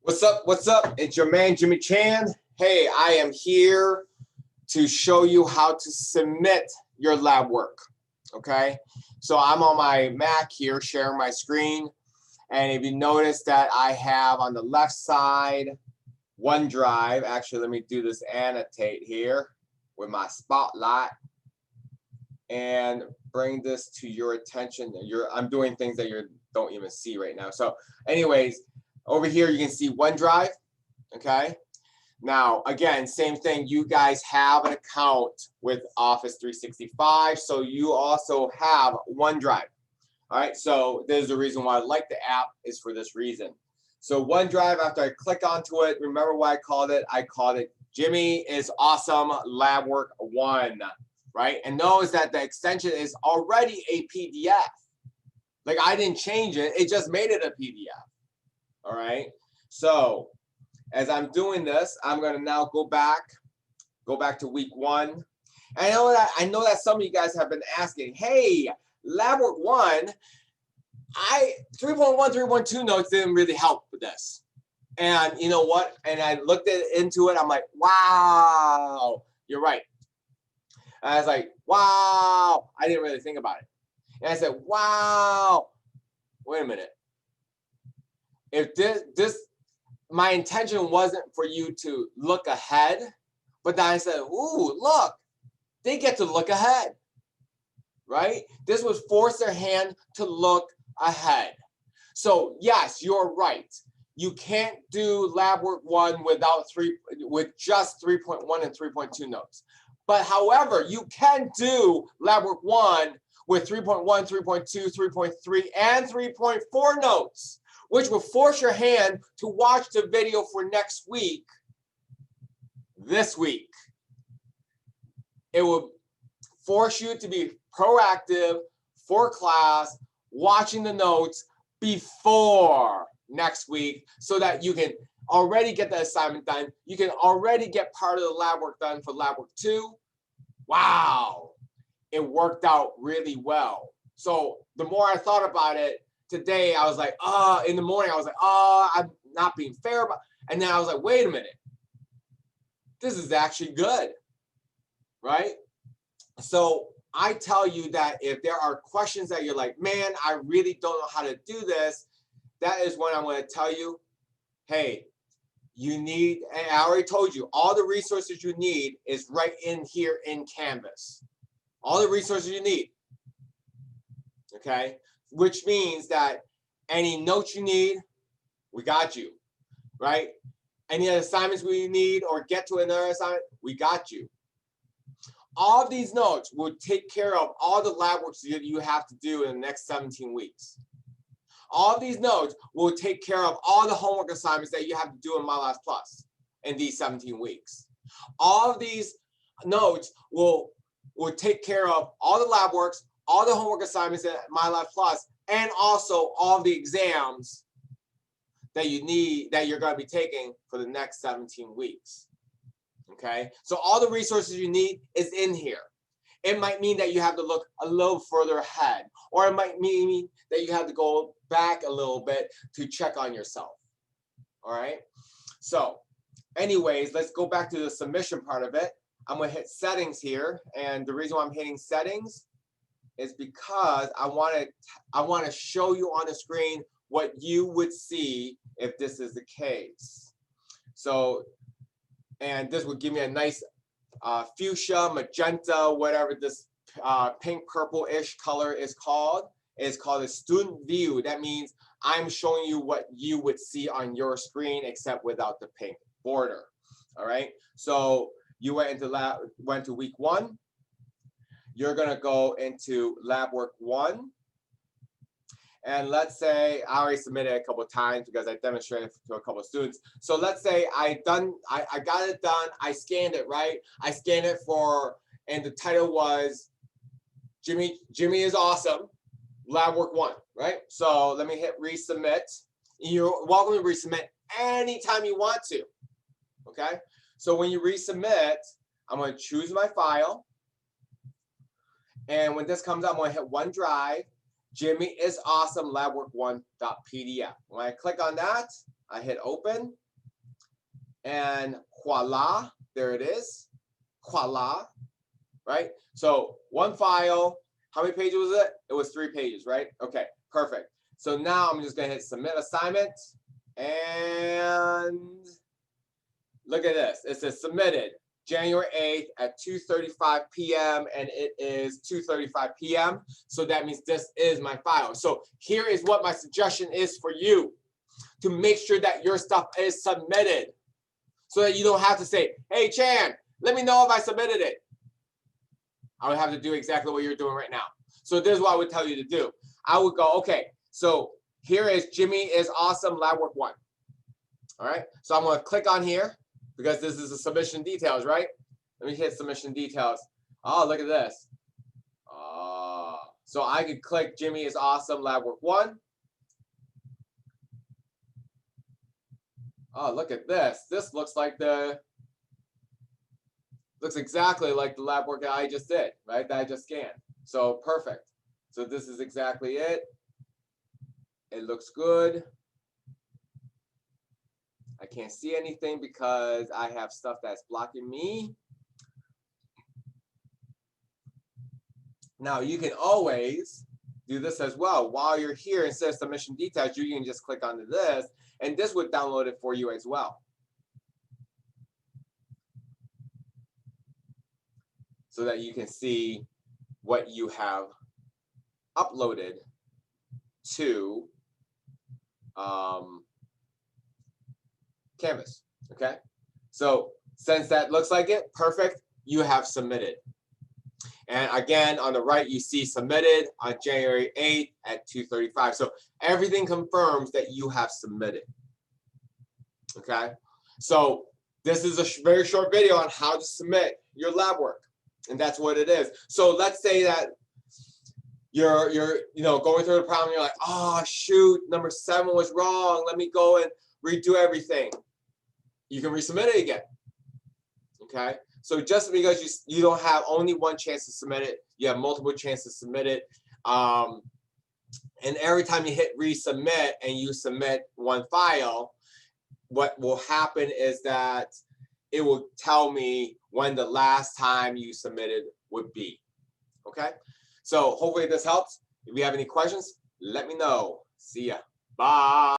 What's up? What's up? It's your man, Jimmy Chan. Hey, I am here to show you how to submit your lab work. Okay, so I'm on my Mac here sharing my screen. And if you notice that I have on the left side OneDrive, actually, let me do this annotate here with my spotlight and bring this to your attention. I'm doing things that you don't even see right now. So anyways, over here you can see OneDrive. Okay. Now, again, same thing. You guys have an account with Office 365, so you also have OneDrive. All right, so there's the reason why I like the app is for this reason. So OneDrive, after I click onto it, remember what I called it? I called it Jimmy is Awesome LabWork 1, right? And notice that the extension is already a PDF. Like I didn't change it, it just made it a PDF. All right, so as I'm doing this, I'm gonna now go back to week 1. And I know that some of you guys have been asking, hey, LabWork 1, 3.1, 3.2 notes didn't really help with this. And you know what? And I looked into it, I'm like, wow, you're right. And I was like, wow, I didn't really think about it. And I said, wow, wait a minute. If this my intention wasn't for you to look ahead, but then I said, ooh, look, they get to look ahead, right? This was force their hand to look ahead. So yes, you're right. You can't do LabWork 1 with just 3.1 and 3.2 notes. But however, you can do LabWork 1 with 3.1, 3.2, 3.3, and 3.4 notes, which will force your hand to watch the video for next week, this week. It will force you to be proactive for class, watching the notes before next week so that you can already get the assignment done. You can already get part of the lab work done for LabWork 2. Wow, it worked out really well. So the more I thought about it, today I was like, in the morning I was like, I'm not being fair. And then I was like, wait a minute. This is actually good, right? So I tell you that if there are questions that you're like, man, I really don't know how to do this, that is when I'm going to tell you, hey, you need, and I already told you, all the resources you need is right in here in Canvas. All the resources you need, okay? Which means that any notes you need, we got you, right? Any assignments we need or get to another assignment, we got you. All of these notes will take care of all the lab work that you have to do in the next 17 weeks. All of these notes will take care of all the homework assignments that you have to do in My Labs Plus in these 17 weeks. All of these notes will take care of all the lab works, all the homework assignments at My Labs Plus, and also all the exams that you need, that you're going to be taking for the next 17 weeks. Okay, so all the resources you need is in here. It might mean that you have to look a little further ahead, or it might mean that you have to go back a little bit to check on yourself. All right, so anyways, let's go back to the submission part of it. I'm going to hit settings here, and the reason why I'm hitting settings is because I want to show you on the screen what you would see if this is the case. So, and this would give me a nice fuchsia, magenta, whatever this pink purple-ish color is called. It's called a student view. That means I'm showing you what you would see on your screen except without the pink border. All right. So you went to week 1. You're gonna go into LabWork 1. And let's say I already submitted a couple of times because I demonstrated to a couple of students. So let's say I got it done. I scanned it, right? I scanned it and the title was Jimmy is Awesome, LabWork 1, right? So let me hit resubmit. You're welcome to resubmit anytime you want to, okay? So when you resubmit, I'm going to choose my file. And when this comes up, I'm going to hit OneDrive. Jimmy is Awesome LabWork1.pdf. When I click on that, I hit open, and voila, there it is. Voila, right? So one file, how many pages was it? It was 3 pages, right? Okay, perfect. So now I'm just gonna hit submit assignment, and look at this. It says submitted January 8th at 2:35 p.m. and it is 2:35 p.m. So that means this is my file. So here is what my suggestion is for you to make sure that your stuff is submitted so that you don't have to say, hey, Chan, let me know if I submitted it. I would have to do exactly what you're doing right now. So this is what I would tell you to do. I would go, okay, so here is Jimmy is Awesome LabWork 1. All right, so I'm gonna click on here because this is the submission details, right? Let me hit submission details. Oh, look at this. So I could click Jimmy is Awesome LabWork 1. Oh, look at this. This looks exactly like the lab work that I just did, right? That I just scanned. So perfect. So this is exactly it. It looks good. I can't see anything because I have stuff that's blocking me. Now you can always do this as well. While you're here, instead of submission details, you can just click onto this, and this would download it for you as well. So that you can see what you have uploaded to Canvas, okay? So since that looks like it, perfect, you have submitted. And again, on the right, you see submitted on January 8th at 2:35. So everything confirms that you have submitted, okay? So this is a very short video on how to submit your lab work. And that's what it is. So let's say that you're going through the problem, you're like, oh shoot, number 7 was wrong. Let me go and redo everything. You can resubmit it again. Okay? So just because you don't have only one chance to submit it, you have multiple chances to submit it. And every time you hit resubmit and you submit one file, what will happen is that it will tell me when the last time you submitted would be. Okay? So hopefully this helps. If you have any questions, let me know. See ya. Bye.